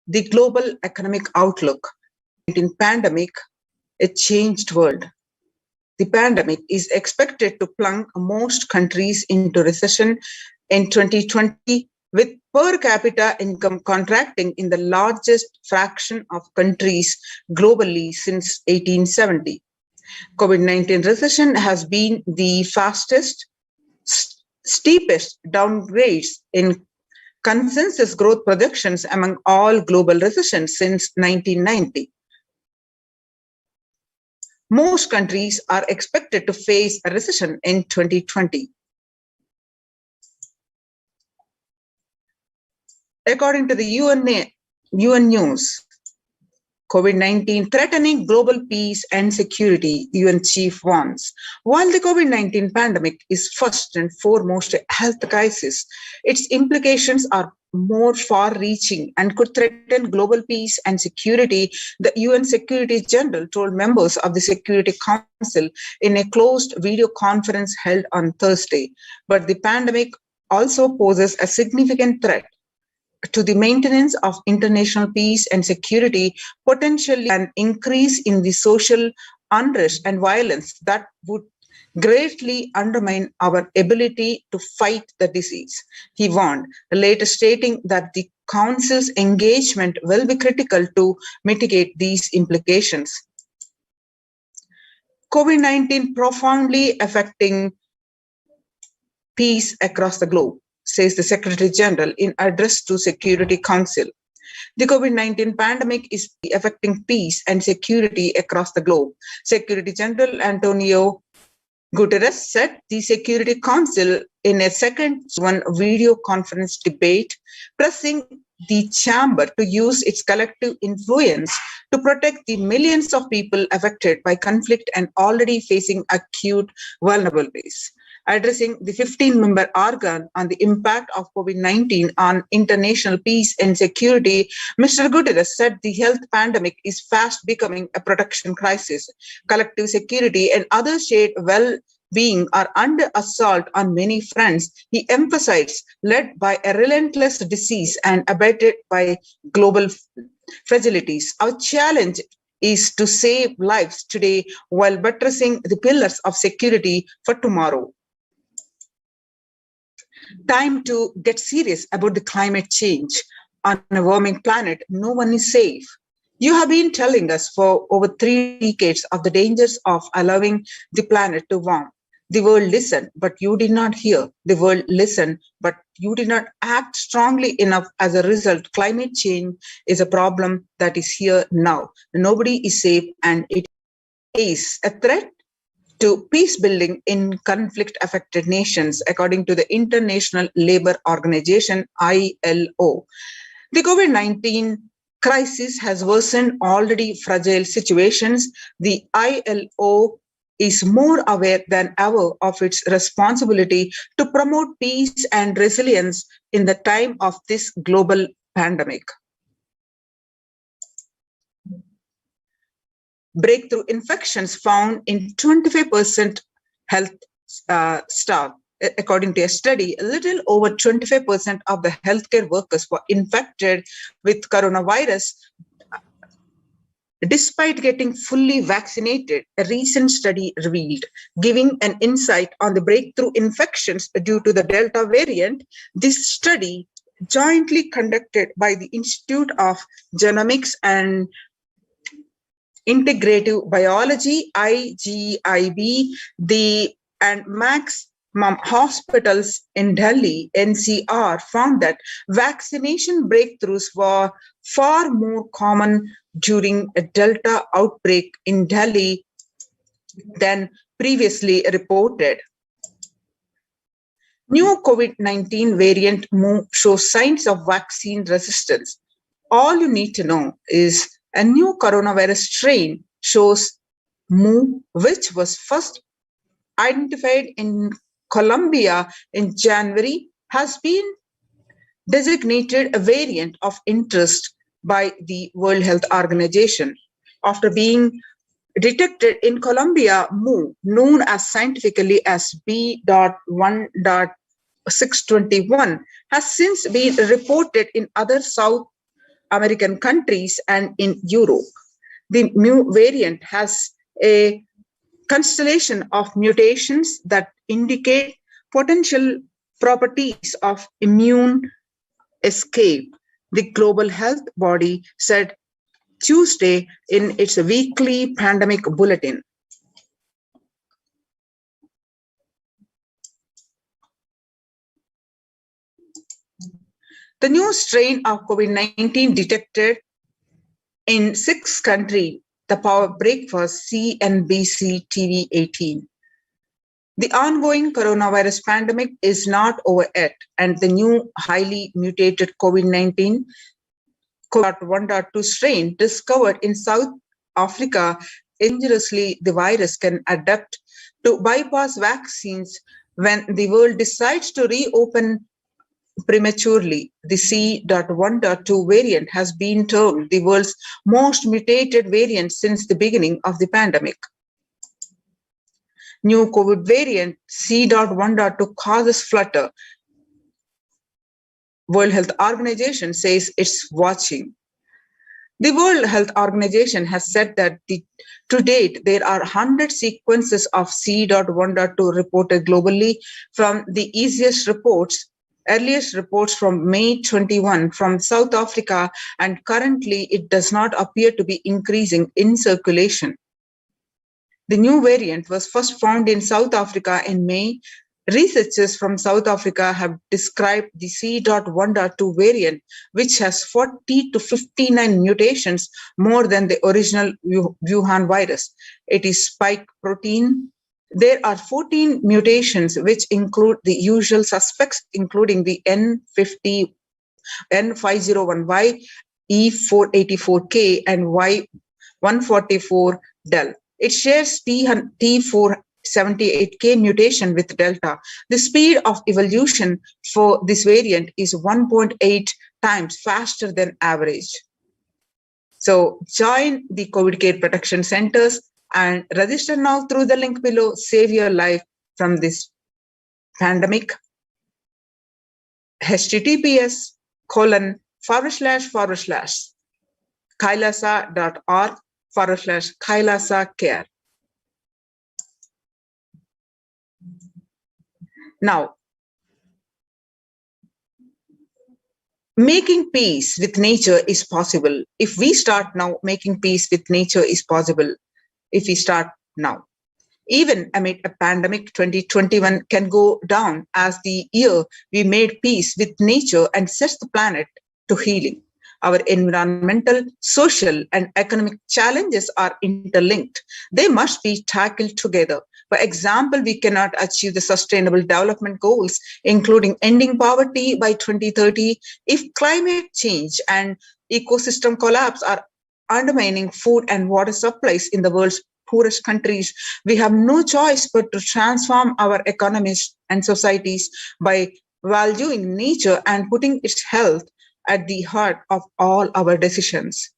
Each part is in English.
The global economic outlook in pandemic, a changed world. The pandemic is expected to plunge most countries into recession in 2020, with per capita income contracting in the largest fraction of countries globally since 1870. COVID-19 recession has been the fastest, steepest downgrades in consensus growth projections among all global recessions since 1990. Most countries are expected to face a recession in 2020. According to the UN News, COVID-19 threatening global peace and security, UN chief warns. While the COVID-19 pandemic is first and foremost a health crisis, its implications are more far-reaching and could threaten global peace and security, the UN Secretary General told members of the Security Council in a closed video conference held on Thursday. But the pandemic also poses a significant threat to the maintenance of international peace and security, potentially an increase in the social unrest and violence that would greatly undermine our ability to fight the disease. He warned, later stating that the Council's engagement will be critical to mitigate these implications. COVID-19 profoundly affecting peace across the globe, says the Secretary General in address to Security Council. The COVID-19 pandemic is affecting peace and security across the globe. Secretary General Antonio Guterres said the Security Council in a second video conference debate, pressing the chamber to use its collective influence to protect the millions of people affected by conflict and already facing acute vulnerabilities. Addressing the 15-member organ on the impact of COVID-19 on international peace and security, Mr. Guterres said the health pandemic is fast becoming a protection crisis. Collective security and other shared well-being are under assault on many fronts, he emphasized, led by a relentless disease and abated by global fragilities. Our challenge is to save lives today while buttressing the pillars of security for tomorrow. Time to get serious about the climate change. On a warming planet, no one is safe. You have been telling us for over 3 decades of the dangers of allowing the planet to warm. The world listened, but you did not hear. The world listened, but you did not act strongly enough. As a result, climate change is a problem that is here now. Nobody is safe, and it is a threat to peace building in conflict-affected nations, according to the International Labour Organization, ILO. The COVID-19 crisis has worsened already fragile situations. The ILO is more aware than ever of its responsibility to promote peace and resilience in the time of this global pandemic. Breakthrough infections found in 25% health staff. According to a study, a little over 25% of the healthcare workers were infected with coronavirus despite getting fully vaccinated, a recent study revealed. Giving an insight on the breakthrough infections due to the Delta variant, this study, jointly conducted by the Institute of Genomics and Integrative Biology, IGIB, and Maximum Hospitals in Delhi, NCR, found that vaccination breakthroughs were far more common during a Delta outbreak in Delhi than previously reported. New COVID-19 variant Mu shows signs of vaccine resistance. All you need to know is a new coronavirus strain shows Mu, which was first identified in Colombia in January, has been designated a variant of interest by the World Health Organization. After being detected in Colombia, Mu, known as scientifically as B.1.621, has since been reported in other South American countries and in Europe. The mu variant has a constellation of mutations that indicate potential properties of immune escape, the global health body said Tuesday in its weekly pandemic bulletin. The new strain of COVID-19 detected in 6 countries. The power break was CNBC TV 18. The ongoing coronavirus pandemic is not over yet, and the new highly mutated COVID-19 1.2 strain discovered in South Africa, dangerously the virus can adapt to bypass vaccines when the world decides to reopen prematurely. The C.1.2 variant has been termed the world's most mutated variant since the beginning of the pandemic. New COVID variant C.1.2 causes flutter. World Health Organization says it's watching. The World Health Organization has said that to date, there are 100 sequences of C.1.2 reported globally from the earliest reports from May 21 from South Africa, and currently it does not appear to be increasing in circulation. The new variant was first found in South Africa in May. Researchers from South Africa have described the C.1.2 variant, which has 40 to 59 mutations more than the original Wuhan virus. It is spike protein. There are 14 mutations, which include the usual suspects, including the N501Y, E484K, and Y144 del. It shares T478K mutation with Delta. The speed of evolution for this variant is 1.8 times faster than average. So join the COVID Care Protection Centers and register now through the link below. Save your life from this pandemic. https://kailasa.org/kailasa care. Now, making peace with nature is possible. If we start now, making peace with nature is possible. If we start now. Even amid a pandemic, 2021 can go down as the year we made peace with nature and set the planet to healing. Our environmental, social, and economic challenges are interlinked. They must be tackled together. For example, we cannot achieve the Sustainable Development Goals, including ending poverty by 2030, if climate change and ecosystem collapse are undermining food and water supplies in the world's poorest countries. We have no choice but to transform our economies and societies by valuing nature and putting its health at the heart of all our decisions.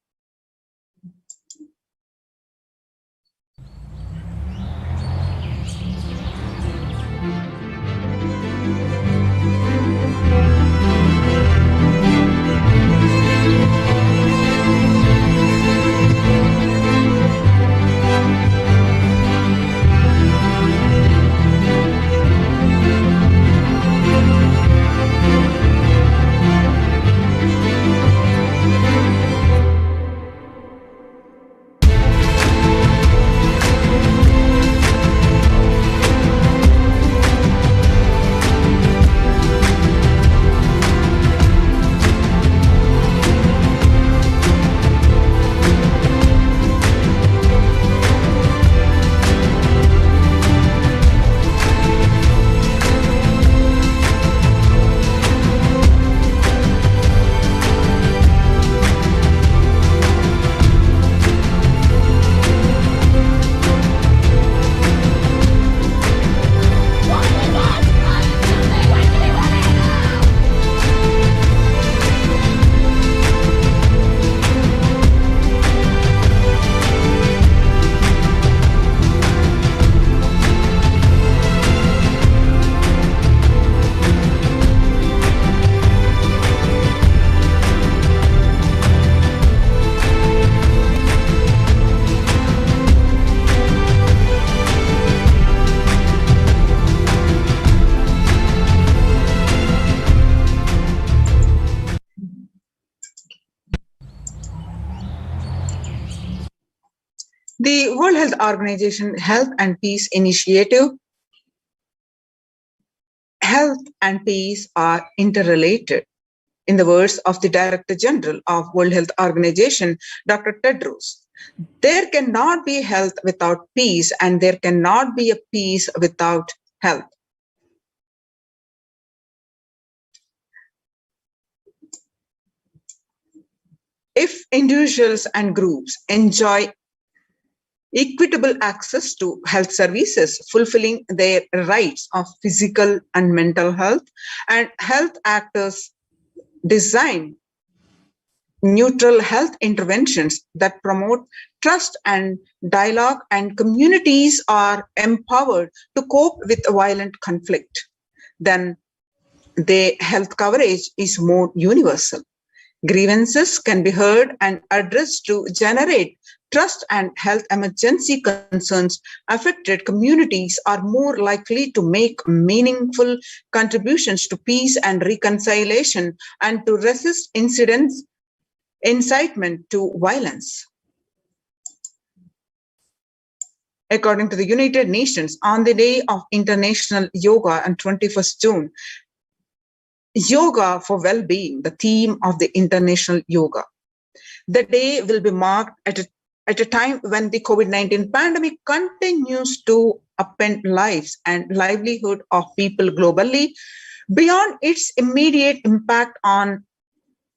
The World Health Organization Health and Peace Initiative. Health and peace are interrelated. In the words of the Director General of World Health Organization, Dr. Tedros, there cannot be health without peace, and there cannot be a peace without health. If individuals and groups enjoy equitable access to health services, fulfilling their rights of physical and mental health, and health actors design neutral health interventions that promote trust and dialogue, and communities are empowered to cope with violent conflict, then the health coverage is more universal. Grievances can be heard and addressed to generate trust, and health emergency concerns affected communities are more likely to make meaningful contributions to peace and reconciliation, and to resist incitement to violence. According to the United Nations, on the day of International Yoga on 21st June, Yoga for Well-Being, the theme of the International Yoga. The day will be marked at a time when the COVID-19 pandemic continues to upend lives and livelihood of people globally. Beyond its immediate impact on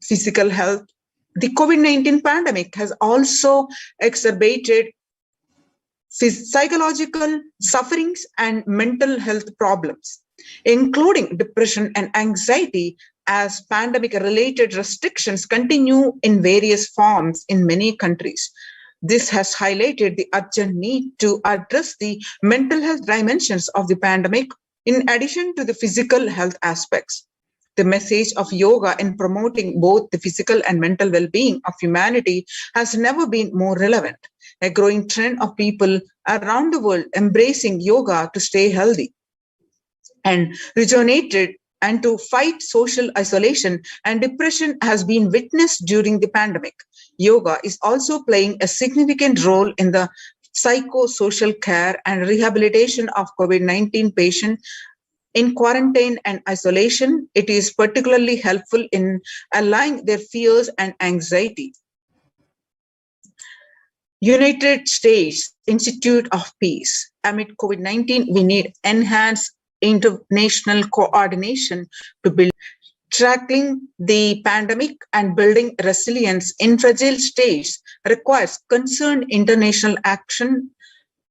physical health, the COVID-19 pandemic has also exacerbated psychological sufferings and mental health problems, including depression and anxiety, as pandemic-related restrictions continue in various forms in many countries. This has highlighted the urgent need to address the mental health dimensions of the pandemic, in addition to the physical health aspects. The message of yoga in promoting both the physical and mental well-being of humanity has never been more relevant. A growing trend of people around the world embracing yoga to stay healthy and rejuvenated and to fight social isolation and depression has been witnessed during the pandemic. Yoga is also playing a significant role in the psychosocial care and rehabilitation of COVID-19 patients in quarantine and isolation. It is particularly helpful in allaying their fears and anxiety. United States Institute of Peace. Amid COVID-19, we need enhanced international coordination to build tackling the pandemic and building resilience in fragile states requires concerned international action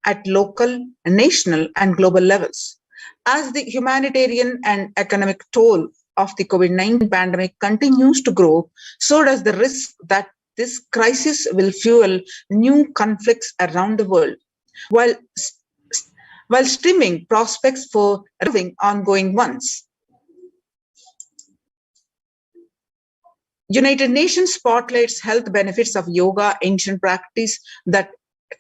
at local, national, and global levels. As the humanitarian and economic toll of the COVID-19 pandemic continues to grow, so does the risk that this crisis will fuel new conflicts around the world, while stemming prospects for resolving ongoing ones. United Nations spotlights health benefits of yoga, ancient practice that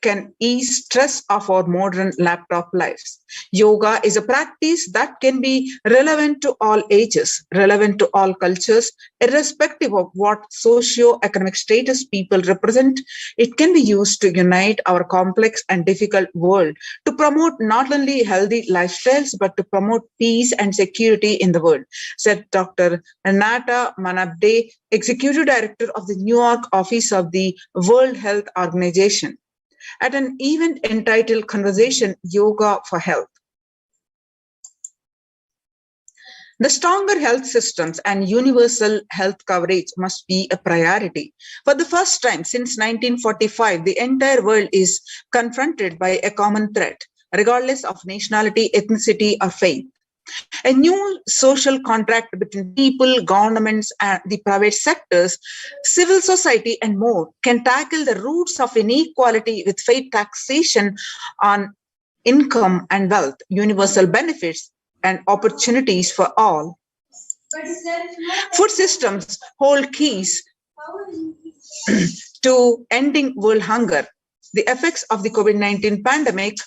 can ease stress of our modern laptop lives. Yoga is a practice that can be relevant to all ages, relevant to all cultures, irrespective of what socio-economic status people represent. It can be used to unite our complex and difficult world, to promote not only healthy lifestyles, but to promote peace and security in the world, said Dr. Nata Manabde, Executive Director of the New York office of the World Health Organization, at an event entitled Conversation Yoga for Health. The stronger health systems and universal health coverage must be a priority. For the first time since 1945, the entire world is confronted by a common threat, regardless of nationality, ethnicity, or faith. A new social contract between people, governments, and the private sectors, civil society, and more can tackle the roots of inequality with fair taxation on income and wealth, universal benefits, and opportunities for all. Food systems hold keys to ending world hunger. The effects of the COVID-19 pandemic.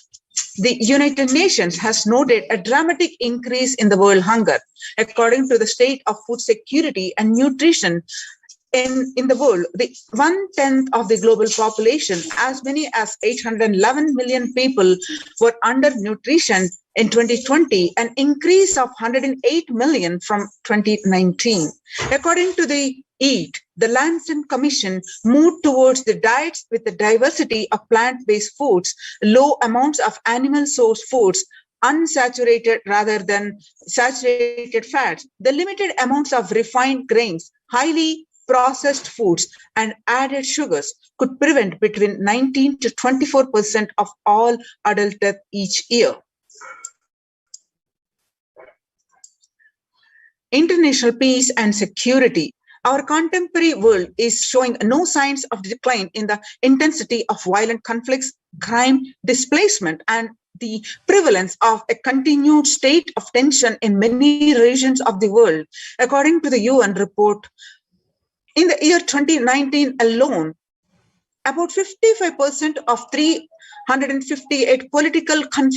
The United Nations has noted a dramatic increase in the world hunger. According to the State of Food Security and Nutrition, in the world, the 1/10 of the global population, as many as 811 million people, were undernutrition in 2020, an increase of 108 million from 2019. According to the EAT, the Lancet Commission moved towards the diets with the diversity of plant-based foods, low amounts of animal-sourced foods, unsaturated rather than saturated fats, the limited amounts of refined grains, highly processed foods, and added sugars could prevent between 19 to 24% of all adult death each year. International peace and security. Our contemporary world is showing no signs of decline in the intensity of violent conflicts, crime, displacement, and the prevalence of a continued state of tension in many regions of the world. According to the UN report, in the year 2019 alone, about 55% of 358 political conflicts